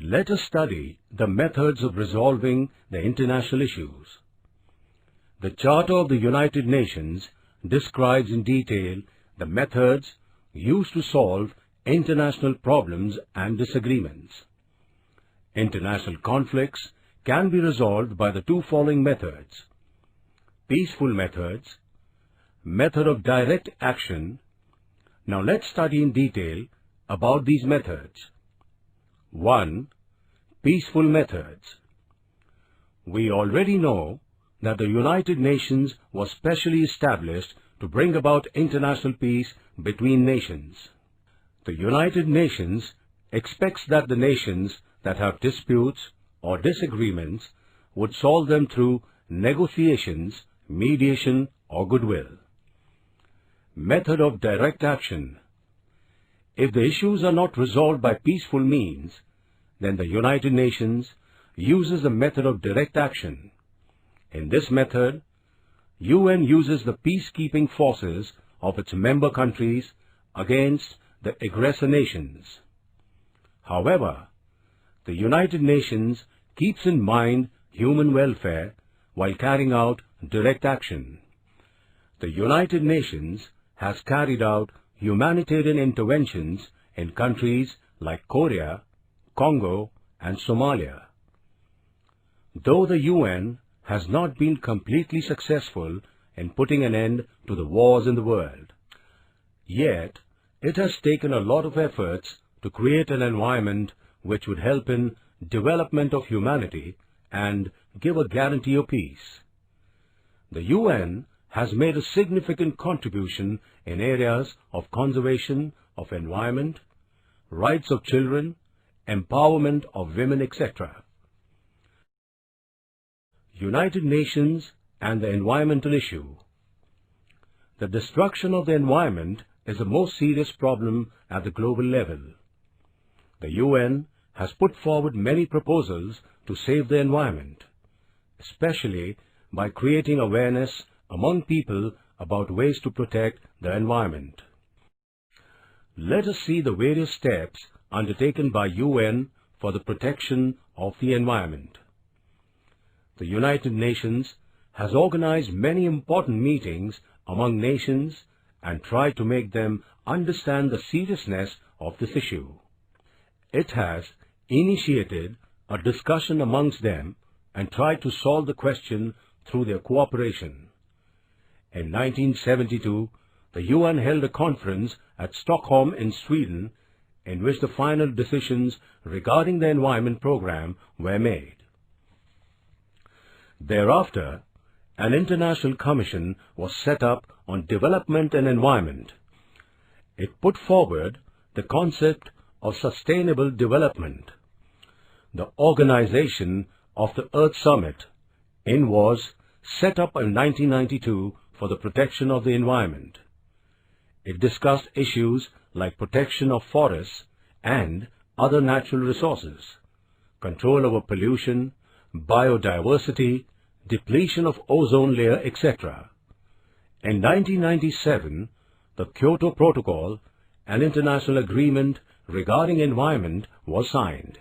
Let us study the methods of resolving the international issues. The Charter of the United Nations describes in detail the methods used to solve international problems and disagreements. International conflicts can be resolved by the two following methods: peaceful methods, method of direct action. Now let's study in detail about these methods. 1. Peaceful methods. We already know that the United Nations was specially established to bring about international peace between nations. The United Nations expects that the nations that have disputes or disagreements would solve them through negotiations, mediation, or goodwill. Method of direct action. If the issues are not resolved by peaceful means, then the United Nations uses the method of direct action. In this method, UN uses the peacekeeping forces of its member countries against the aggressor nations. However, the United Nations keeps in mind human welfare while carrying out direct action. The United Nations has carried out humanitarian interventions in countries like Korea, Congo, and Somalia. Though the UN has not been completely successful in putting an end to the wars in the world, yet it has taken a lot of efforts to create an environment which would help in development of humanity and give a guarantee of peace. The UN has made a significant contribution in areas of conservation of environment, rights of children, empowerment of women, etc. United Nations and the environmental issue. The destruction of the environment is the most serious problem at the global level. The UN has put forward many proposals to save the environment, especially by creating awareness among people about ways to protect the environment. Let us see the various steps undertaken by UN for the protection of the environment. The United Nations has organized many important meetings among nations and tried to make them understand the seriousness of this issue. It has initiated a discussion amongst them and tried to solve the question through their cooperation. In 1972, the UN held a conference at Stockholm in Sweden in which the final decisions regarding the environment program were made. Thereafter, an international commission was set up on development and environment. It put forward the concept of sustainable development. The organization of the Earth Summit was set up in 1992 for the protection of the environment. It discussed issues like protection of forests and other natural resources, control over pollution, biodiversity, depletion of ozone layer, etc. In 1997, the Kyoto Protocol, an international agreement regarding environment, was signed.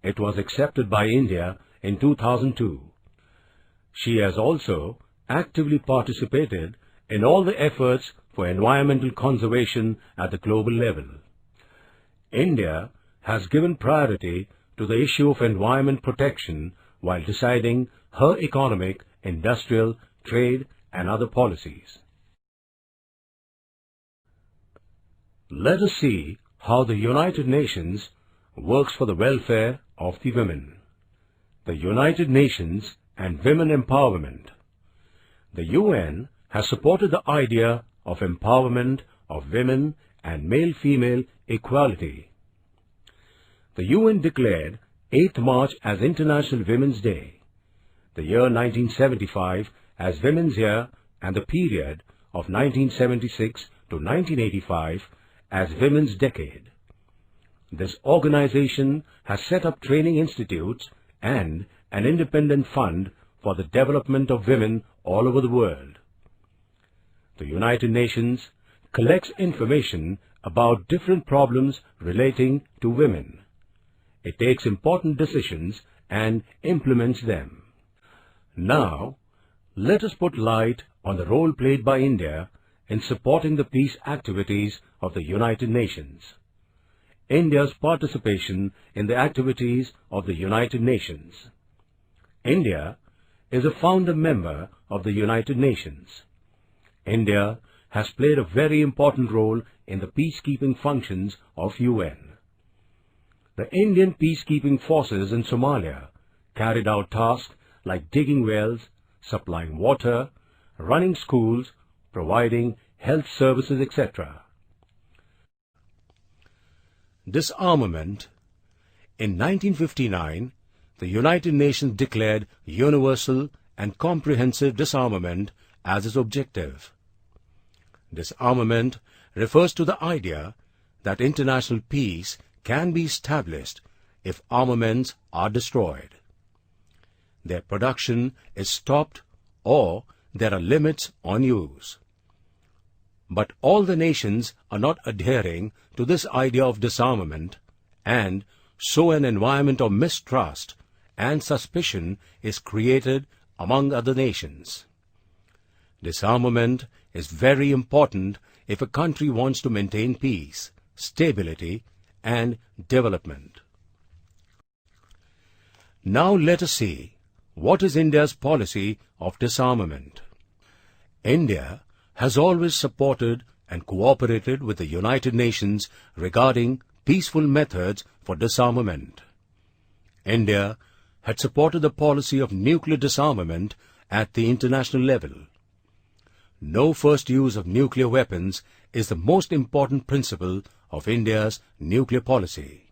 It was accepted by India in 2002. She has also actively participated in all the efforts for environmental conservation at the global level. India has given priority to the issue of environment protection while deciding her economic, industrial, trade, and other policies. Let us see how the United Nations works for the welfare of the women. The United Nations and women empowerment. The UN has supported the idea of empowerment of women and male-female equality. The UN declared 8th March as International Women's Day, the year 1975 as Women's Year, and the period of 1976 to 1985 as Women's Decade. This organization has set up training institutes and an independent fund for the development of women all over the world. The United Nations collects information about different problems relating to women. It takes important decisions and implements them. Now, let us put light on the role played by India in supporting the peace activities of the United Nations. India's participation in the activities of the United Nations. India is a founder member of the United Nations. India has played a very important role in the peacekeeping functions of UN. The Indian peacekeeping forces in Somalia carried out tasks like digging wells, supplying water, running schools, providing health services, etc. Disarmament. In 1959, the United Nations declared universal and comprehensive disarmament as its objective. Disarmament refers to the idea that international peace can be established if armaments are destroyed. Their production is stopped or there are limits on use. But all the nations are not adhering to this idea of disarmament, and so an environment of mistrust and suspicion is created among other nations. Disarmament is very important if a country wants to maintain peace, stability, and development. Now let us see what is India's policy of disarmament. India has always supported and cooperated with the United Nations regarding peaceful methods for disarmament. India had supported the policy of nuclear disarmament at the international level. No first use of nuclear weapons is the most important principle of India's nuclear policy.